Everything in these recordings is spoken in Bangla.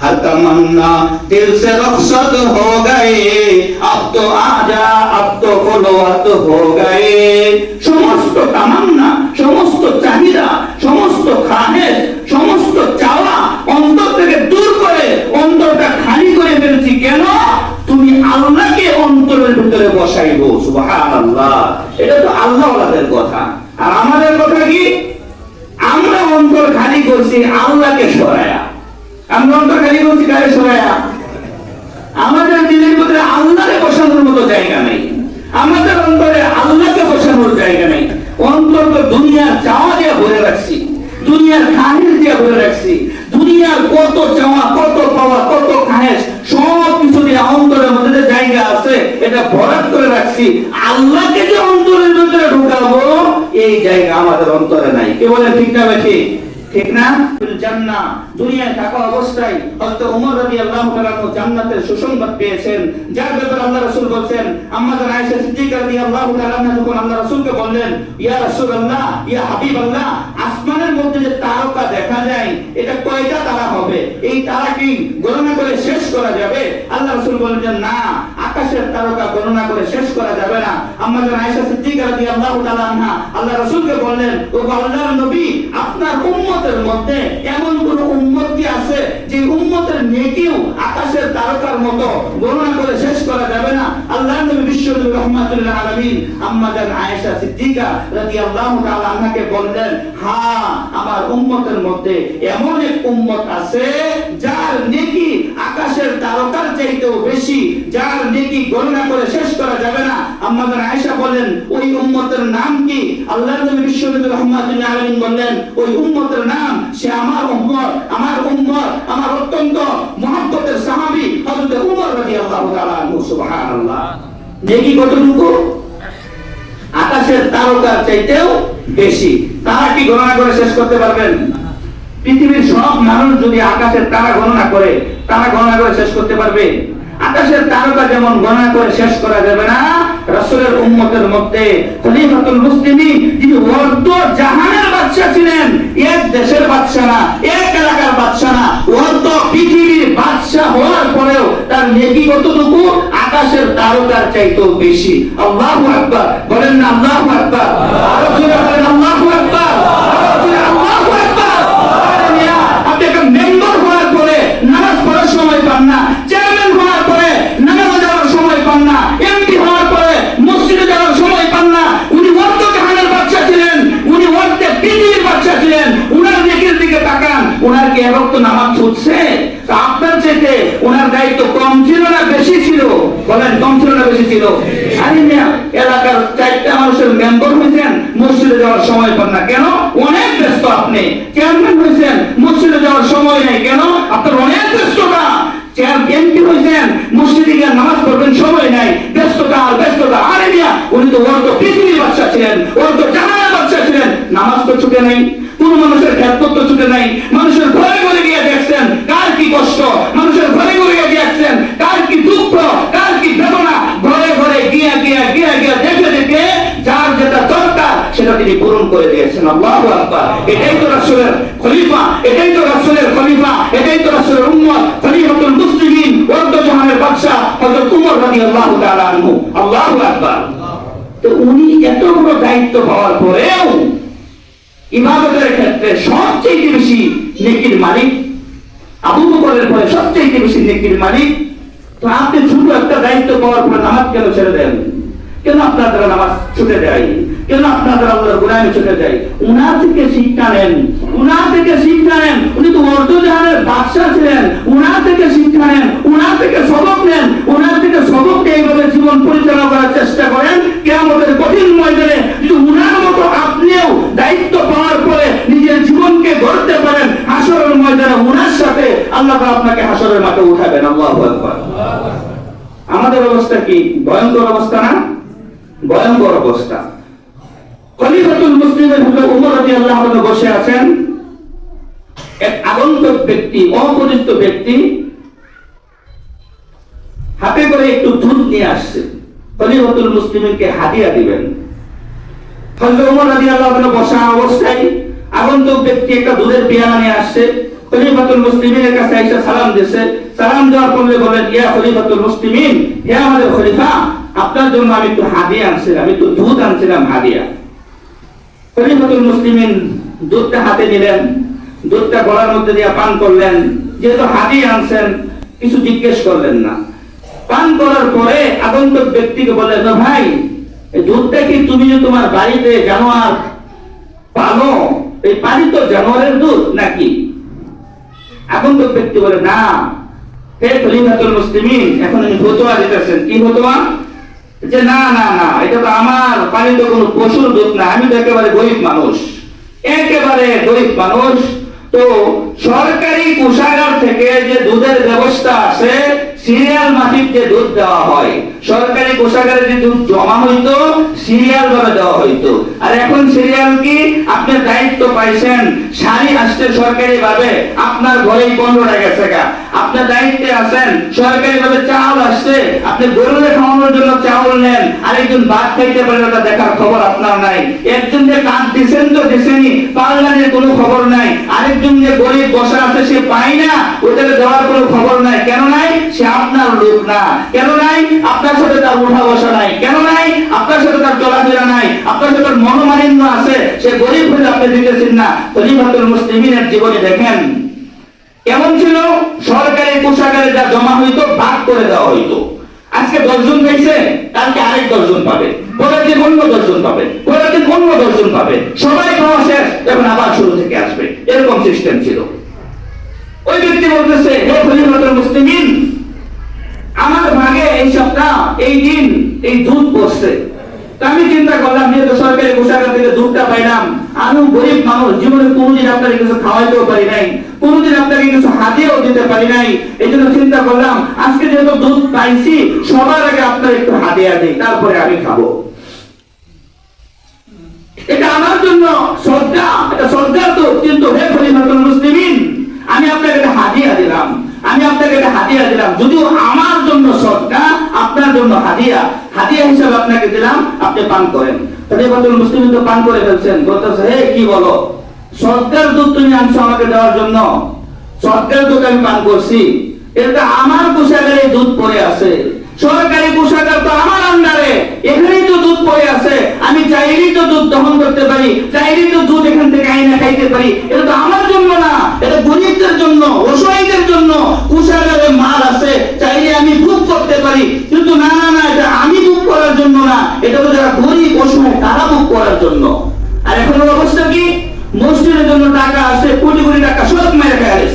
हर तमन्ना दिल से रुखसत हो गए, अब तो आजा अब तो खुलवत हो गए। समस्त तमन्ना, समस्त चाहिदा, समस्त खाहेश, समस्त चाওয়া অন্তর থেকে দূর করে অন্তরটা খালি করে ফেলেছি। কেন? তুমি আল্লাহকে অন্তরের ভিতরে বসাইবো। সুবহানাল্লাহ। এটা তো আল্লাহওয়ালাদের কথা। আর আমাদের কথা কি? আমরা অন্তর খালি করছি আল্লাহকে সরায়া। আমরা অন্তর খালি করছি কারে সরায়া? আমাদের দিলের ভিতরে আল্লাহকে বসানোর মতো জায়গা নেই। আমাদের অন্তরে আল্লাহকে বসানোর জায়গা নেই। অন্তর তো দুনিয়ার চাওয়া দিয়ে ভরে রাখছি, দুনিয়ার খাহেশ দিয়ে ভরে রাখছি। দুনিয়ার কত চাওয়া, কত পাওয়া, কত খাহেশ, সব কিছু দিয়ে অন্তরের মধ্যে জায়গা আছে এটা ভরাট করে রাখছি। আল্লাহকে যে অন্তরের ভিতরে ঢুকাবো এই জায়গা আমাদের অন্তরে নাই। কে বলে ঠিক না বেশি? ঠিক না? জান্নাহ দুনিয়ায় থাকা অবস্থায় হযরত ওমর রাদিয়াল্লাহু তাআলা জান্নাতের সুসংবাদ পেয়েছেন, যার ব্যাপারে আল্লাহ রাসূল বলেন। আম্মা জান আয়েশা সিদ্দিকা রাদিয়াল্লাহু তাআলা যখন আল্লাহ রাসূলকে বললেন, ইয়া রাসূলুল্লাহ, ইয়া হাবিবাল্লাহ, আসমানের মধ্যে যে তারকা দেখা যায় এটা কয়টা তারা হবে? এই তারা কি গণনা করে শেষ করা যাবে? আল্লাহ রাসূল বলেন, না, আকাশের তারকা গণনা করে শেষ করা যাবে না। আম্মা জান আয়েশা সিদ্দিকা রাদিয়াল্লাহু তাআলা আনহা আল্লাহ রাসূলকে বললেন, ও আল্লাহর নবী, আপনার উম্মতের মধ্যে এমন কোন উম্মত কি আছে যে উম্মতের নেকিও আকাশের তারকার মতো গণনা করে শেষ করা যাবে না? আল্লাহর নবী বিশ্বনবী রাহমাতুল লিল আলামিন আম্মা জান আয়েশা সিদ্দিকা রাদিয়াল্লাহু তাআলা আনহাকে বললেন, হ্যাঁ, আমার উম্মতের মধ্যে এমন এক উম্মত আছে যার নেকি আকাশের তারকার চাইতেও বেশি, যার নেকি গণনা করে শেষ করা যাবে না। আম্মা জান আয়েশা বলেন, ওই উম্মতের নাম কি? আল্লাহর নবী বিশ্বনবী রাহমাতুল লিল আলামিন বললেন, ওই উম্মতের নাম, সে আমার উম্মত, আমার অত্যন্ত মুহাব্বতের সাহাবী হযরত ওমর রাদিয়াল্লাহু তাআলা আনহু। সুবহানাল্লাহ। নেকি কতটুকু? আকাশের তারকার চাইতেও বেশি। তারা কি গণনা করে শেষ করতে পারবেন? পৃথিবীর সব মানুষ যদি আকাশের তারা গণনা করে, তারা গণনা করে শেষ করতে পারবে? আকাশের তারকা যেমন গণনা করে শেষ করা যাবে না, রাসূলের উম্মতের মধ্যে খলিফাতুল মুসলিমিন যিনি অর্ধ জাহানের বাদশা ছিলেন, এক দেশের বাদশা না, এক এলাকার বাদশা না, অর্ধ পৃথিবীর বাদশা হওয়ার পরেও তার নেকি কতটুকু? আকাশের তারকার চাইতেও বেশি। আল্লাহু আকবার। বলেন না আল্লাহু আকবার? আরো জোরে বলেন আল্লাহু আকবার। আল্লাহু আকবার। আপনি একটা মেম্বার হওয়ার পরে নামাজ পড়ার সময় পান না, চেয়ারম্যান হওয়ার পরে নামাজে যাওয়ার সময় পান না, এমপি হওয়ার পরে মসজিদে যাওয়ার সময় পান না। উনি অর্ধ জাহানের বাদশা ছিলেন, উনি অর্ধ পৃথিবীর বাদশা ছিলেন। উনার নেকির দিকে তাকান, উনার কি এবার তো নামাজ ছুটছে? আপনার চাইতে উনার দায়িত্ব কম ছিল না বেশি ছিল? বলেন, কম ছিল না বেশি ছিল? আরে মিয়া, এলাকার 4টা মানুষের মেম্বার হয়েছেন, মসজিদে যাওয়ার সময় পান না কেন? অনেক ব্যস্ত। আপনি চেয়ারম্যান হয়েছেন, মসজিদে যাওয়ার সময় নেই কেন? আপনার অনেক ব্যস্ততা। এমপি হয়েছেন, মসজিদে গিয়ে নামাজ পড়বেন, সময় নাই, ব্যস্ততা আর ব্যস্ততা। আরে মিয়া, উনি তো অর্ধ পৃথিবীর বাদশা ছিলেন, অর্ধ জাহানের বাদশা ছিলেন। নামাজ তো ছুটে নাই, কোন মানুষের খেদমত তো ছুটে নাই। মানুষের ঘরে ঘরে গিয়ে দেখছেন কার কি কষ্ট, মানুষের ঘরে ঘরে গিয়ে দেখছেন কার কি দুঃখ, কার কি বেদনা। ঘরে ঘরে গিয়ে গিয়ে গিয়ে গিয়ে দেখে দেখে যার যেটা দরকার সেটা তিনি পূরণ করে দিয়েছেন। আল্লাহু আকবার। এটাই তো রাসূলের খলিফা, এটাই তো রাসূলের খলিফা, এটাই তো রাসূলের উম্মত, খলিফাতুল মুসলিমিন, অর্ধ জাহানের বাদশা হযরত ওমর রাদিয়াল্লাহু তাআলা আনহু। আল্লাহু আকবার। তো উনি এত বড় দায়িত্ব পাওয়ার পরেও ইবাদতের ক্ষেত্রে সবচেয়ে বেশি নেকির মালিক, আবু বকরের পরে সবচেয়ে বেশি নেকির মালিক। তো আপনি ছোট একটা দায়িত্ব পাওয়ার পরে নামাজ কেন ছেড়ে দেন? কেন আপনার দ্বারা নামাজ ছুটে যায়? কেন আপনার দ্বারা আল্লাহর গুনাহে ছুটে যায়? উনার থেকে শিক্ষা নেন, উনার থেকে শিক্ষা নেন। উনি তো অর্ধ জাহানের বাদশা ছিলেন, উনার থেকে শিক্ষা নেন, উনার থেকে সবক নেন, উনার থেকে সবক নিয়ে এইভাবে জীবন পরিচালনা করার চেষ্টা করেন। কিয়ামতের কঠিন ময়দানে যদি উনার মতো আপনিও দায়িত্ব পাওয়ার পরে নিজের জীবনকে গড়তে পারেন, হাসরের ময়দানে উনার সাথে আল্লাহ আপনাকে হাসরের মাঠে উঠাবেন। আল্লাহু আকবার। আমাদের অবস্থা কি? ভয়ঙ্কর অবস্থা না? ভয়ঙ্কর অবস্থা। খলিফাতুল মুসলিমের ওমর রাদিয়াল্লাহু আনহু বসে আছেন, এক আগন্তুক ব্যক্তি, অপরিচিত ব্যক্তি হাতে করে একটু দুধ নিয়ে আসছে, খলিফাতুল মুসলিমকে হাদিয়া দিবেন। হযরত ওমর রাদিয়াল্লাহু আনহু বসা অবস্থায় আগন্তুক ব্যক্তি একটা দুধের পেয়ালা নিয়ে আসছে, খলিফাতুল মুসলিমিনের কাছে এসে সালাম দিয়েছে। সালাম দেওয়ার পরে বলেন, ইয়া খলিফাতুল মুসলিমিন, হে আমাদের খলিফা, আপনার জন্য আমি একটু হাদিয়া আনছিলাম, একটু দুধ আনছিলাম হাদিয়া। খলিফাতুল মুসলিমিন দুধটা হাতে নিলেন, দুধটা গলার মধ্যে দিয়ে পান করলেন। যেহেতু হাদিয়া আনছেন, কিছু জিজ্ঞেস করলেন না। পান করার পরে আগন্তুক ব্যক্তিকে বললেন, ভাই, এই দুধটা কি তুমি যে তোমার বাড়িতে জানোয়ার পালো, এই পালিত জানোয়ারের দুধ নাকি? আগন্তুক ব্যক্তি বলে, না। হে খলিফাতুল মুসলিমিন, এখন উনি ফতোয়া দিতেছেন। কি ফতোয়া? যে না না না, এটা তো আমার পালিত কোনো পশুর দুধ না, আমি তো একেবারে গরিব মানুষ, একেবারে গরিব মানুষ। তো সরকারি কোষাগার থেকে যে দুধের ব্যবস্থা আছে, সিরিয়াল মাফিক যে দুধ দেওয়া হয়, সরকারি কোষাগারে যে দুধ জমা হইতো সিরিয়াল ভাবে দেওয়া হইতো। আর এখন সিরিয়াল কি? আপনি দায়িত্ব পাইছেন, শাড়ি আসছে সরকারি ভাবে, আপনার ঘরেই 15টা গেছে গা। আপনি দায়িত্বে আছেন, সরকারি ভাবে চাউল আসছে, আপনি গরুরে খাওয়ানোর জন্য চাউল নেন, আরেকজন ভাত খাইতে পারে ওটা দেখার খবর আপনার নাই। একজন যে কাজ দিচ্ছেন তো দিছেনি, পাল্লানের কোনো খবর নাই। আরেকজন যে গরিব বসা আছে, সে পায় না, ওটাকে দেওয়ার কোনো খবর নাই। কেন নাই? সে আপনার লোক না। কেন নাই? আপনার সাথে তার উঠা বসা নাই। কেন নাই? আপনার সাথে তার চলাফেরা নাই, আপনার সাথে মনোমালিন্য আছে। সে গরিব হলে আপনি দিতেছেন না। খলিফাতুল মুসলিমিনের জীবনে দেখেন কেমন ছিল। সরকারি কোষাগারে যা জমা হইতো ভাগ করে দেওয়া হইতো। আজকে 10 জন গেছে, কালকে আরেক 10 জন পাবে, পরের দিন অন্য 10 জন পাবে, পরের দিন অন্য 10 জন পাবে, সবাই খাওয়া শেষ, এখন আবার শুরু থেকে আসবে। এরকম সিস্টেম ছিল। ওই ব্যক্তি বলতেছে, হে খলিফাতুল মুসলিমিন, আমার ভাগে এই সপ্তাহ, এই দিন, এই দুধ পড়ছে। আমি চিন্তা করলাম, যেহেতু সরকারি কোষাগার থেকে দুধটা পাইলাম, আমি গরিব মানুষ, জীবনে কোনোদিন আপনাকে কিছু খাওয়াইতেও পারি নাই, কোনোদিন আপনাকে কিছু হাতিয়েও দিতে পারি নাই। এই জন্য চিন্তা করলাম, আজকে যেহেতু দুধ পাইছি, সবার আগে আপনার একটু হাদিয়া দিই, তারপরে আমি খাবো। এটা আমার জন্য শ্রদ্ধা, এটা শ্রদ্ধার তো। কিন্তু হে খলিফাতুল মুসলিমিন, আমি আপনাকে একটা হাদিয়া দিলাম, আমি আপনাকে একটা হাদিয়া দিলাম, যদিও আমার জন্য শ্রদ্ধা, আপনার জন্য হাদিয়া, হাদিয়া হিসাবে আপনাকে দিলাম, আপনি পান করেন। খলিফাতুল মুসলিমিন তো পান করে ফেলছেন। বলতেছে, হে কি বলো, শ্রদ্ধার দুধ তুমি আনছো আমাকে দেওয়ার জন্য? শ্রদ্ধার দুধ আমি পান করছি, এটা আমার কোষাগারে দুধ পড়ে আছে, সরকারি কোষাগার তো আমার আন্ডারে, এখানেই তো দুধ পড়ে আছে, আমি চাইলেই তো দুধ দহন করতে পারি, চাইলেই তো দুধ এখান থেকে আইনা খাইতে পারি। এটা তো আমার জন্য না, এটা গরিবদের জন্য, অসহায়দের জন্য কোষাগারে মাল আছে, চাইলে আমি ভোগ করতে পারি। কিন্তু না না না, এটা আমি ভোগ করার জন্য না, এটা তো যারা গরিব অসহায় তারা ভোগ করার জন্য। আর এখন অবস্থা কি? মসজিদের জন্য টাকা আছে, কোটি কোটি টাকা সব মেরে খেয়ে,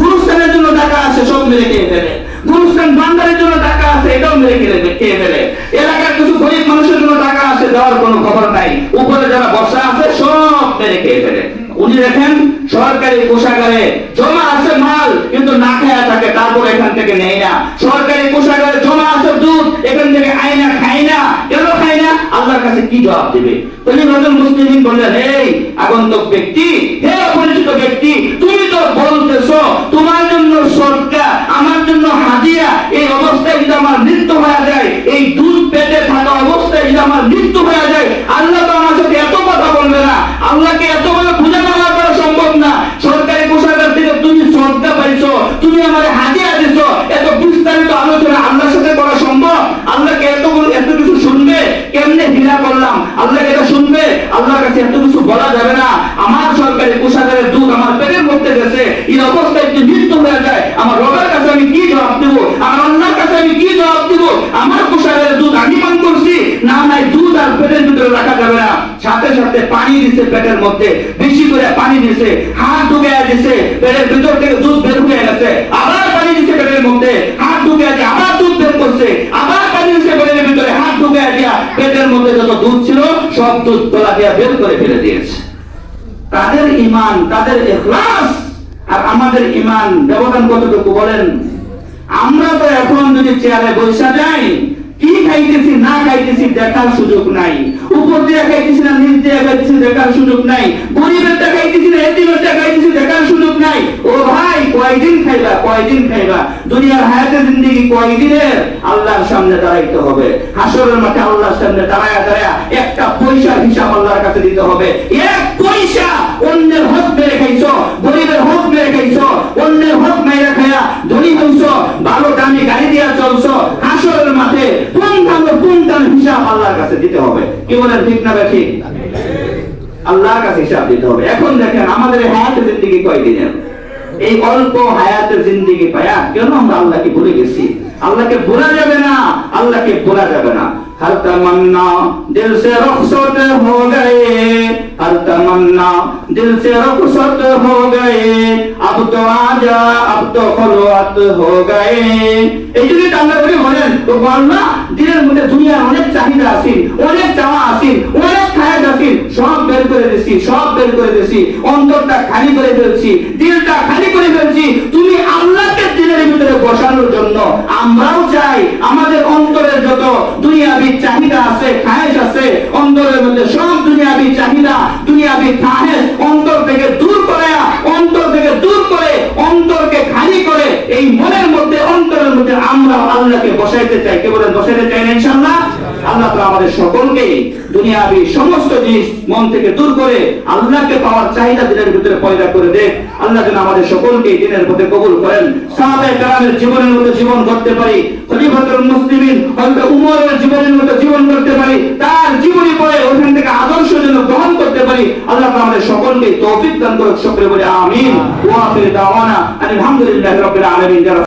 গুরুস্থানের জন্য টাকা আছে, সব মেরে খেয়ে ফেলে, গুরুস্থান ভান্ডারের জন্য টাকা আছে, এটাও মেরে খেয়ে ফেলে, এলাকার কিছু গরিব মানুষের জন্য টাকা আছে, দেওয়ার কোনো খবর নাই, উপরে যারা বসা আছে সব মেরে খেয়ে ফেলে। উনি দেখেন সরকারি কোষাগারে জমা আছে মাল, কিন্তু না খায়া থাকে, তারপর এখান থেকে নেই না। সরকারি কোষাগারে জমা আছে দুধ, এখান থেকে আইনা খাই না। কেন খাই না? আল্লাহর কাছে কি জবাব দিবে? খলিফাতুল মুসলিমিন বললেন, এই আগন্তুক ব্যক্তি, হে অপরিচিত ব্যক্তি, তুমি তো বলতেছো তোমার জন্য সরকার, আমার জন্য হাদিয়া। এই অবস্থায় যদি আমার মৃত্যু হয়ে যায়, এই দুধ পেটে থাকা অবস্থায় যদি আমার মৃত্যু হয়ে যায়, আল্লাহ তো আমার সাথে এত কথা বলবে না, আল্লাহকে এত বলে বুঝানো আমার করা সম্ভব না। সরকারি কোষাগার থেকে তুমি শ্রদ্ধা পাইছো, তুমি আমার হাদিয়া দিছো, এত বিস্তারিত আলোচনা আল্লাহর সাথে করা সম্ভব? আল্লাহকে এত কিছু শুনবে? কেমনে হিলা করলাম, আল্লাহকে এটা শুনবে? আল্লাহর কাছে এত কিছু বলা যাবে না। আমার সরকারি কোষাগারের দুধ আমার পেটের মধ্যে গেছে, এই অবস্থায় যদি মৃত্যু হয়ে যায়, আমার রবের কাছে আমি কি জবাব দেবো? আমার আল্লাহর কাছে আমি কি জবাব দেবো? আমার কোষাগারের দুধ আমি পান করছি, না নাই দুধ আর পেটের ভিতরে রাখা যাবে না। সাথে সাথে পানি দিছে পেটের মধ্যে, বেশি করে পানি দিছে, হাত ঢুকাইয়া দিছে, পেটের ভিতর থেকে দুধ বের হয়ে গেছে, আবার পানি দিছে পেটের মধ্যে, হাত ঢুকাইয়া দিয়ে আবার দুধ বের করছে, আবার পানি দিছে পেটের ভিতরে, হাত ঢুকাইয়া দিয়া পেটের মধ্যে যত দুধ ছিল সব দুধ তোলা দিয়া বের করে ফেলে দিয়েছে। তাদের ঈমান, তাদের ইখলাস আর আমাদের ঈমান ব্যবধান কতটুকু বলেন? আমরা তো এখন যদি চেয়ারে বসে যাই, কি খাইতেছি না খাইতেছি দেখার সুযোগ নাই, উপর দিয়ে খাইতেছি না নিচ দিয়ে খাইতেছি দেখার সুযোগ নাই, গরিবের খাইতেছি না এতিমের খাইতেছি দেখার সুযোগ নাই। ও ভাই, কয়দিন খাইলা, কয়দিন খাইবা, দুনিয়ার হায়াতে জিন্দেগি কয়দিনের, আল্লাহর সামনে দাঁড়াইতে হবে। হাসরের মাঠে আল্লাহর সামনে দাঁড়ায়া দাঁড়ায়া একটা পয়সার হিসাব আল্লাহর কাছে দিতে হবে। এক পয়সা অন্যের হক মেরে খাইছো, গরিবের হক মেরে খাইছো, অন্যের হক মেরে খায়া ধনী হইছো, ভালো দামি গাড়ি দিয়া চলছো, হাসরের মাঠে কোন হিসাব আল্লাহর কাছে দিতে হবে। কি বলেন, ঠিক না ঠিক? আল্লাহর কাছে হিসাব দিতে হবে। এখন দেখেন আমাদের হায়াতের জিন্দেগি কয়দিনের, এই অল্প হায়াতের জিন্দেগি পায়া কেন আমরা আল্লাহকে ভুলে গেছি? আল্লাহকে ভোলা যাবে না, আল্লাহকে ভোলা যাবে না। हर तमन्ना दिल से रुखसत हो गए, हर तमन्ना दिल से रुखसत हो गए, अब तो आजा अब तो खुलवत हो गए। এই জন্য আল্লাহ বলেন, তো বলনা দিলের মধ্যে দুনিয়ার অনেক চাহিদা আছে, অনেক চাওয়া আছে, অনেক খায়াত আছে, সব বের করে দিছি, সব বের করে দিছি, অন্তরটা খালি করে ফেলছি, দিলটা খালি করে ফেলছি তুমি আল্লাহকে দিলের ভিতরে বসানোর জন্য। আমরাও চাই আমাদের অন্তরের যত দুনিয়াবি চাহিদা আছে, খায়েশ আছে, অন্তরের মধ্যে সব দুনিয়াবি চাহিদা, দুনিয়াবি খায়েশ অন্তর থেকে দূর করে, অন্তর থেকে দূর করে, অন্তরকে খালি করে এই মনের মধ্যে, অন্তরের মধ্যে আমরা আল্লাহকে বসাইতে চাই। কে বলেন বসাইতে চাই না ইনশাআল্লাহ? আল্লাহ তো আমাদের সকলকে দুনিয়াবি সমস্ত জিনিস মন থেকে দূর করে আল্লাহকে পাওয়ার চাহিদা দিনের ভিতরে পয়দা করে দেখ। আল্লাহ যেন আমাদের সকলকে দিনের পথে কবুল করেন। সাহাবায়ে কেরামের জীবনের মতো জীবন করতে পারি, খলিফাতুল মুসলিমিন হযরত উমরের জীবনের মতো জীবন করতে পারি, তার জীবনী পড়ে ওখান থেকে আদর্শ যেন গ্রহণ করতে পারি। আল্লাহ আমাদের সকলকে তৌফিক দান করুক। সকলে বলে আমিন। ওয়া আখির দাওয়ানা আলহামদুলিল্লাহি রাব্বিল আলামিন।